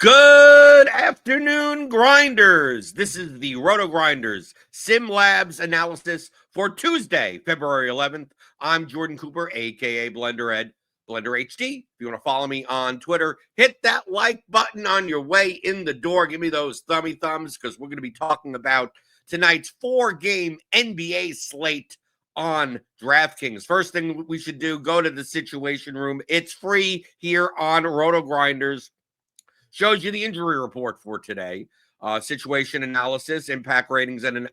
Good afternoon, grinders. This is the RotoGrinders SimLabs analysis for Tuesday, February 11th. I'm Jordan Cooper, aka BlenderHD. If you want to follow me on Twitter, hit that like button on your way in the door. Give me those thummy thumbs because we're going to be talking about tonight's 4-game NBA slate on DraftKings. First thing we should do, go to the Situation Room. It's free here on RotoGrinders. Shows you the injury report for today, situation analysis, impact ratings, and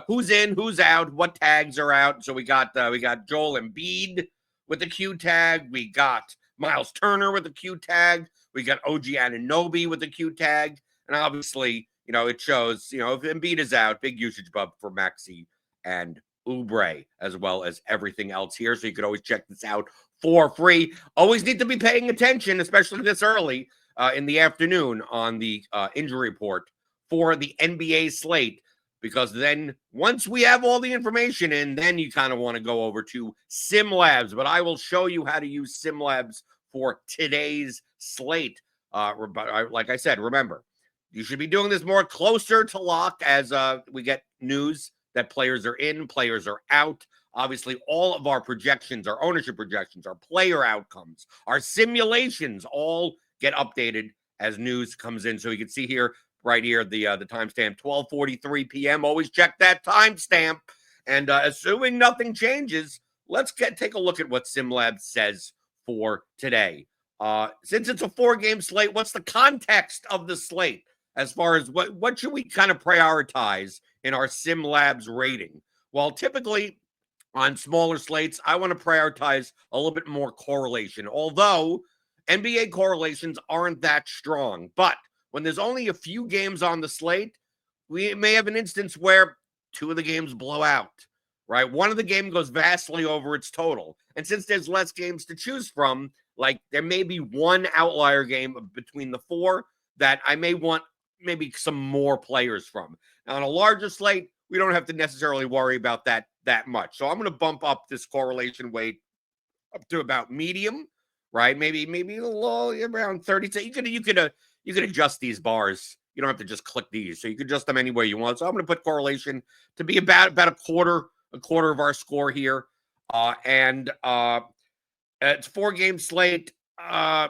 who's in, who's out, what tags are out. So we got Joel Embiid with the Q tag, we got Miles Turner with the Q tag, we got OG Anunoby with the Q tag, and obviously, it shows, if Embiid is out, big usage bump for Maxey and Oubre, as well as everything else here. So you could always check this out for free. Always need to be paying attention, especially this early in the afternoon on the injury report for the NBA slate, because then once we have all the information in, then you kind of want to go over to SimLabs. But I will show you how to use SimLabs for today's slate. Like I said, remember, you should be doing this more closer to lock as we get news that players are in, players are out. Obviously, all of our projections, our ownership projections, our player outcomes, our simulations all get updated as news comes in. So you can see here, right here, the timestamp, 12:43 p.m. Always check that timestamp. And assuming nothing changes, let's take a look at what SimLabs says for today. Since it's a 4-game slate, what's the context of the slate as far as what should we kind of prioritize in our SimLabs rating? Well, typically on smaller slates, I want to prioritize a little bit more correlation, although NBA correlations aren't that strong. But when there's only a few games on the slate, we may have an instance where 2 of the games blow out, right? One of the game goes vastly over its total. And since there's less games to choose from, like there may be one outlier game between the 4 that I may want maybe some more players from. Now, on a larger slate, we don't have to necessarily worry about that much. So I'm going to bump up this correlation weight up to about medium, right? Maybe a little around 30. So you could adjust these bars. You don't have to just click these. So you can adjust them any way you want. So I'm going to put correlation to be about a quarter of our score here. It's 4-game slate. I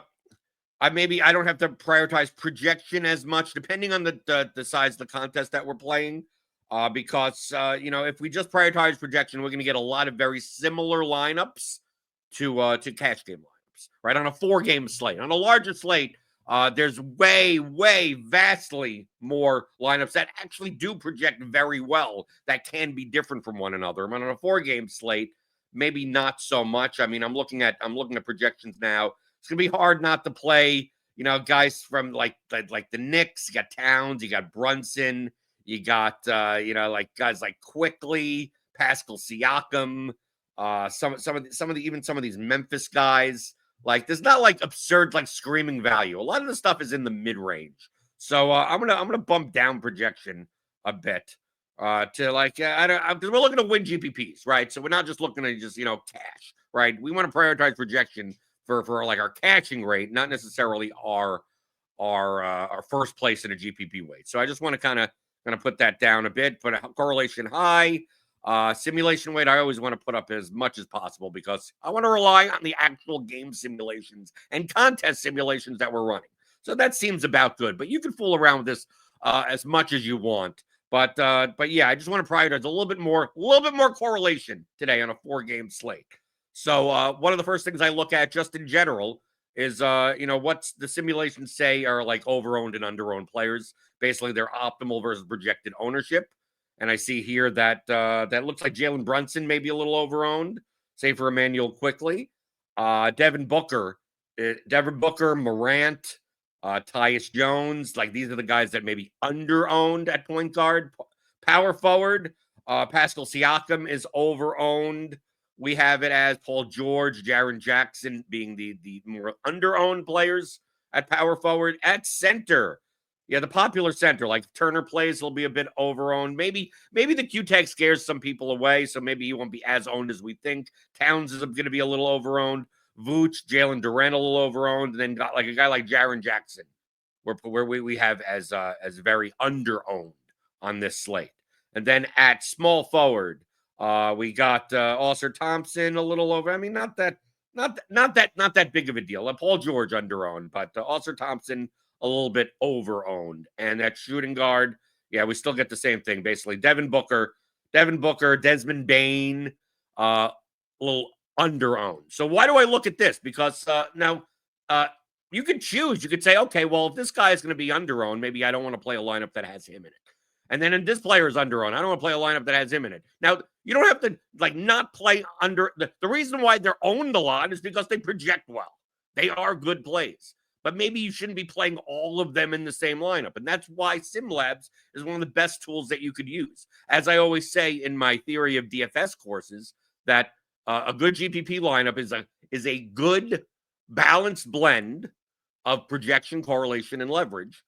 don't have to prioritize projection as much, depending on the size of the contest that we're playing. Because if we just prioritize projection, we're going to get a lot of very similar lineups to cash game lineups, right? On a 4-game slate. On a larger slate, there's way, vastly more lineups that actually do project very well that can be different from one another. But on a 4-game slate, maybe not so much. I mean, I'm looking at projections now. It's gonna be hard not to play, guys from like the Knicks. You got Towns, you got Brunson, you got like guys like Quickly, Pascal Siakam, some of these Memphis guys. Like there's not like absurd like screaming value. A lot of the stuff is in the mid range. So I'm gonna bump down projection a bit to like because we're looking to win GPPs, right? So we're not just looking to just cash, right? We want to prioritize projection for like our cashing rate, not necessarily our first place in a GPP weight. So I just want to kind of put that down a bit, put a correlation high. Simulation weight, I always want to put up as much as possible because I want to rely on the actual game simulations and contest simulations that we're running. So that seems about good, but you can fool around with this as much as you want. But yeah, I just want to prioritize a little bit more correlation today on a 4-game slate. So one of the first things I look at just in general is what's the simulations say are like over-owned and under-owned players, basically their optimal versus projected ownership. And I see here that that looks like Jalen Brunson may be a little over-owned, say for Emmanuel Quickly. Devin Booker, Morant, Tyus Jones, like these are the guys that may be under-owned at point guard. Power forward, Pascal Siakam is over-owned. We have it as Paul George, Jaren Jackson being the more under-owned players at power forward. At center, yeah, the popular center, like Turner plays, will be a bit over-owned. Maybe the Q tag scares some people away, so maybe he won't be as owned as we think. Towns is going to be a little over-owned. Vooch, Jalen Duren a little over-owned. And then got like a guy like Jaren Jackson where we have as very under-owned on this slate. And then at small forward, we got Ausar Thompson a little over. I mean, not that big of a deal. Paul George under-owned, but Ausar Thompson a little bit over-owned. And at shooting guard, yeah, we still get the same thing, basically. Devin Booker, Desmond Bane, a little under-owned. So why do I look at this? Because now you could choose. You could say, okay, well, if this guy is going to be under-owned, maybe I don't want to play a lineup that has him in it. And then if this player is under-owned, I don't want to play a lineup that has him in it. Now, you don't have to not play under. The reason why they're owned a lot is because they project well. They are good plays. But maybe you shouldn't be playing all of them in the same lineup. And that's why SimLabs is one of the best tools that you could use. As I always say in my theory of DFS courses, that a good GPP lineup is a good balanced blend of projection, correlation, and leverage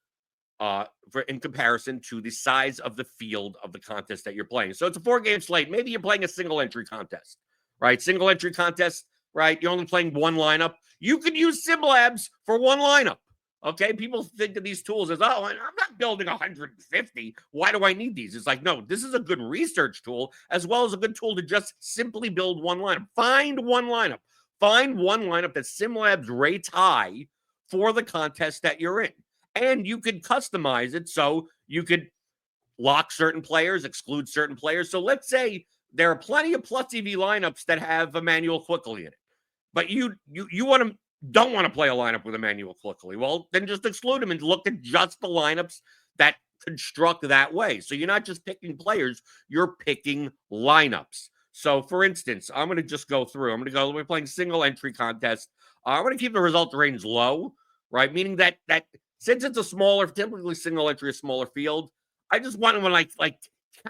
in comparison to the size of the field of the contest that you're playing. So it's a 4-game slate. Maybe you're playing a single entry contest, right? Single entry contest, right? You're only playing one lineup. You could use SimLabs for one lineup. Okay, people think of these tools as, oh, I'm not building 150. Why do I need these? It's like, no, this is a good research tool as well as a good tool to just simply build one lineup. Find one lineup. Find one lineup that SimLabs rates high for the contest that you're in. And you could customize it so you could lock certain players, exclude certain players. So let's say there are plenty of plus EV lineups that have Emmanuel Quickly in it, but you don't want to play a lineup with Emmanuel Quickly. Well, then just exclude him and look at just the lineups that construct that way. So you're not just picking players, you're picking lineups. So for instance, I'm going to just go through. We're playing single entry contest. I'm going to keep the result range low, right? Meaning that since it's a smaller, typically single entry, a smaller field, I just want to kind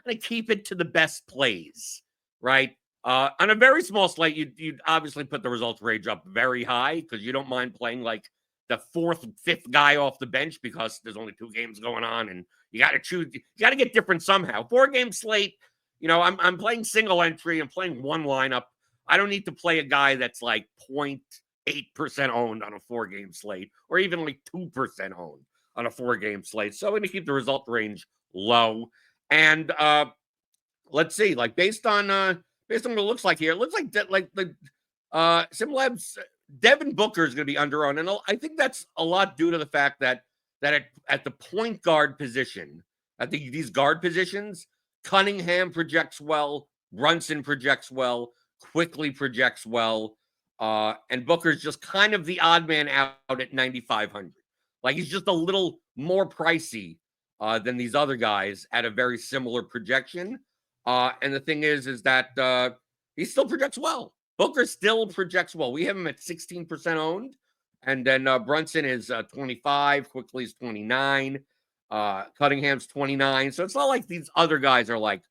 of keep it to the best plays, right? On a very small slate, you'd obviously put the results range up very high because you don't mind playing like the 4th and 5th guy off the bench because there's only 2 games going on and you got to choose. You got to get different somehow. 4-game slate, I'm playing single entry. I'm playing one lineup. I don't need to play a guy that's like 0.8% owned on a 4-game slate or even like 2% owned on a 4-game slate. So I'm going to keep the result range low. And let's see, based on what it looks like here, it looks like the SimLabs Devin Booker is going to be under-owned. And I think that's a lot due to the fact that at the point guard position, I think these guard positions, Cunningham projects well, Brunson projects well, Quickly projects well, and Booker's just kind of the odd man out at 9,500. He's just a little more pricey than these other guys at a very similar projection. And the thing is that he still projects well. Booker still projects well. We have him at 16% owned. And then Brunson is 25. Quickly is 29. Cunningham's 29. So it's not like these other guys are like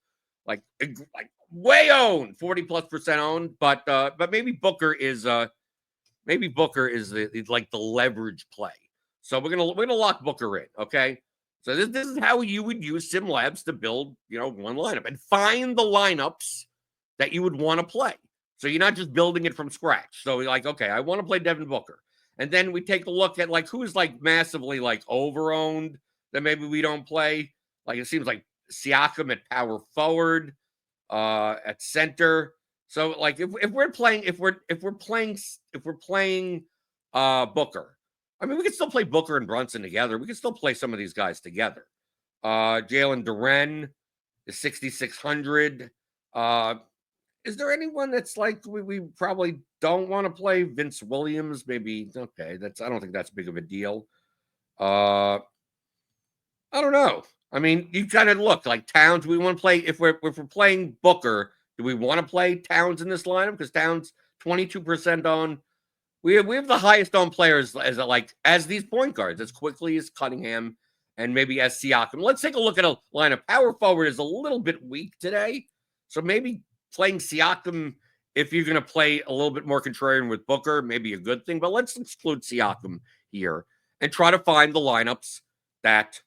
way owned, 40+% owned. But maybe Booker is the leverage play. So we're gonna lock Booker in. Okay. So this is how you would use SimLabs to build, one lineup and find the lineups that you would want to play. So you're not just building it from scratch. So okay, I want to play Devin Booker. And then we take a look at who's massively over-owned that maybe we don't play. It seems like Siakam at power forward, at center. So if we're playing Booker, I mean, we could still play Booker and Brunson together. We could still play some of these guys together. Jalen Duren is 6,600. Is there anyone that's we probably don't want to play? Vince Williams, maybe. Okay, I don't think that's big of a deal. I don't know. I mean, you kind of look Towns. We want to play if we're playing Booker. Do we want to play Towns in this lineup? Because Towns 22% on. We have the highest owned players as these point guards, as Quickly as Cunningham, and maybe as Siakam. Let's take a look at a lineup. Power forward is a little bit weak today, so maybe playing Siakam, if you're going to play a little bit more contrarian with Booker, maybe a good thing. But let's exclude Siakam here and try to find the lineups that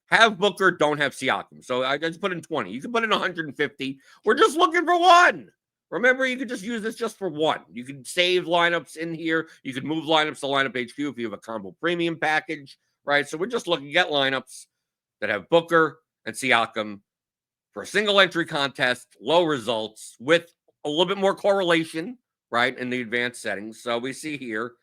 have Booker, don't have Siakam. So I just put in 20. You can put in 150. We're just looking for one. Remember, you could just use this just for one. You can save lineups in here. You could move lineups to lineup HQ if you have a combo premium package, right? So we're just looking at lineups that have Booker and Siakam for a single entry contest, low results with a little bit more correlation, right, in the advanced settings. So we see here,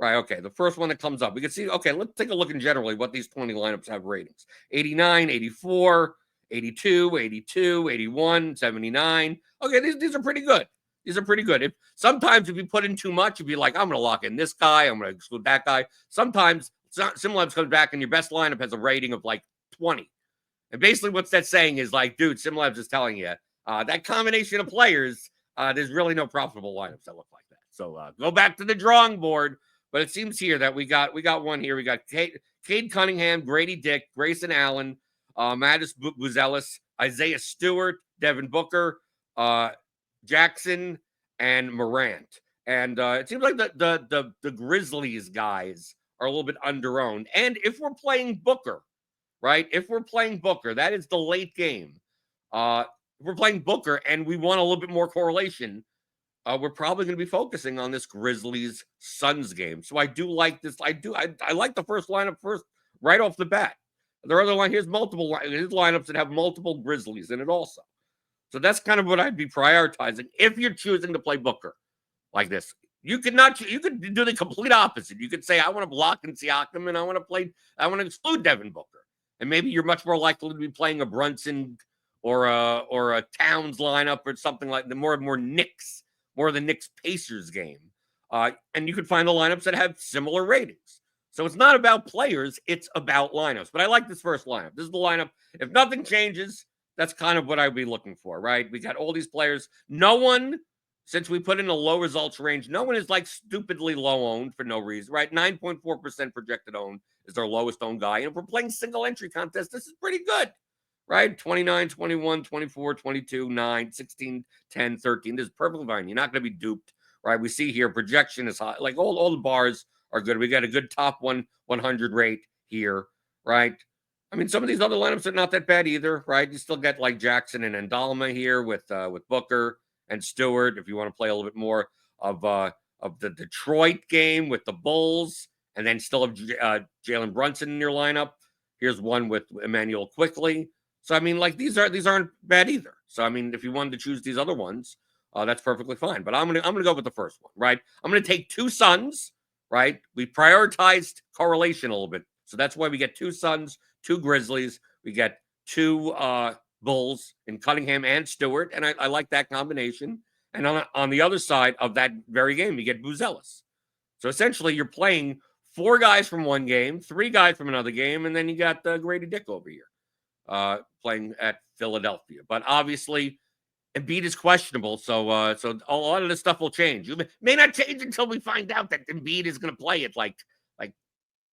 right, okay, the first one that comes up, we can see, okay, let's take a look in generally what these 20 lineups have ratings. 89, 84, 82, 82, 81, 79. Okay, these are pretty good. These are pretty good. Sometimes if you put in too much, you'd be like, I'm going to lock in this guy, I'm going to exclude that guy. Sometimes SimLabs comes back and your best lineup has a rating of like 20. And basically what that's saying is like, dude, SimLabs is telling you that combination of players, there's really no profitable lineups that look like that. So go back to the drawing board. But it seems here that we got one here. We got Cade Cunningham, Grady Dick, Grayson Allen, Mattis Buzelis, Isaiah Stewart, Devin Booker, Jackson, and Morant. And it seems like the Grizzlies guys are a little bit underowned. And if we're playing Booker, right? If we're playing Booker, that is the late game. If we're playing Booker and we want a little bit more correlation, we're probably going to be focusing on this Grizzlies Suns game. So I do like this. I like the first lineup first right off the bat. There are other line. Here's lineups that have multiple Grizzlies in it also. So that's kind of what I'd be prioritizing if you're choosing to play Booker like this. You could do the complete opposite. You could say I want to block in Siakam and I want to exclude Devin Booker. And maybe you're much more likely to be playing a Brunson or a Towns lineup or something like the more of the Knicks Pacers game. And you could find the lineups that have similar ratings. So it's not about players, it's about lineups. But I like this first lineup. This is the lineup. If nothing changes, that's kind of what I'd be looking for, right? We got all these players. No one, since we put in a low results range, no one is like stupidly low owned for no reason, right? 9.4% projected owned is their lowest owned guy. And if we're playing single entry contest, this is pretty good, right? 29, 21, 24, 22, 9, 16, 10, 13. This is perfectly fine. You're not going to be duped, right? We see here projection is high. Like all the bars are good. We got a good top 100 rate here, right? I mean, some of these other lineups are not that bad either, right? You still get like Jackson and Ndalma here with Booker and Stewart. If you want to play a little bit more of the Detroit game with the Bulls, and then still have Jalen Brunson in your lineup. Here's one with Emmanuel Quickly. So I mean, like these aren't bad either. So I mean, if you wanted to choose these other ones, that's perfectly fine. But I'm gonna go with the first one, right? I'm gonna take two Suns, right? We prioritized correlation a little bit, so that's why we get two Suns, two Grizzlies. We get two Bulls in Cunningham and Stewart, and I like that combination. And on the other side of that very game, you get Buzelis. So essentially, you're playing 4 guys from one game, 3 guys from another game, and then you got Grady Dick over here playing at Philadelphia. But obviously, Embiid is questionable, so a lot of this stuff will change. It may not change until we find out that Embiid is going to play it like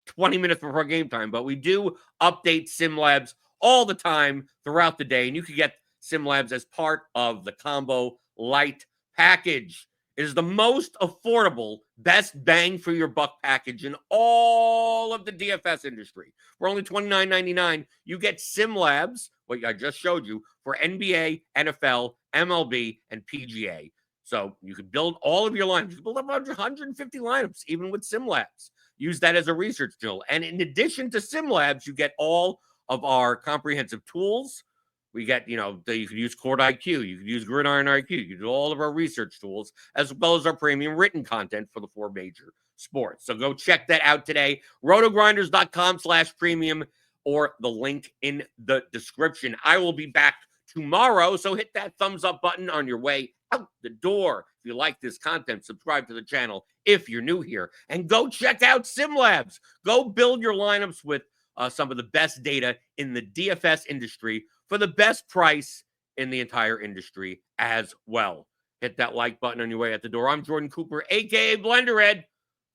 20 minutes before game time. But we do update SimLabs all the time throughout the day, and you can get SimLabs as part of the Combo Light package. It is the most affordable, best bang for your buck package in all of the DFS industry. For only $29.99, you get SimLabs, what I just showed you, for NBA, NFL, MLB, and PGA. So you can build all of your lineups. You can build up 150 lineups, even with SimLabs. Use that as a research tool. And in addition to SimLabs, you get all of our comprehensive tools. We get, you can use Court IQ, you can use Gridiron IQ, you can do all of our research tools, as well as our premium written content for the 4 major sports. So go check that out today. RotoGrinders.com/premium or the link in the description. I will be back tomorrow, so hit that thumbs up button on your way out the door. If you like this content, subscribe to the channel if you're new here, and go check out SimLabs. Go build your lineups with some of the best data in the DFS industry for the best price in the entire industry as well. Hit that like button on your way out the door. I'm Jordan Cooper, a.k.a. BlenderHD.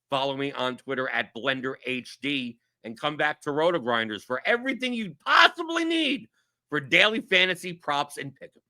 Follow me on Twitter at BlenderHD, and come back to RotoGrinders for everything you possibly need for daily fantasy props and pick'em.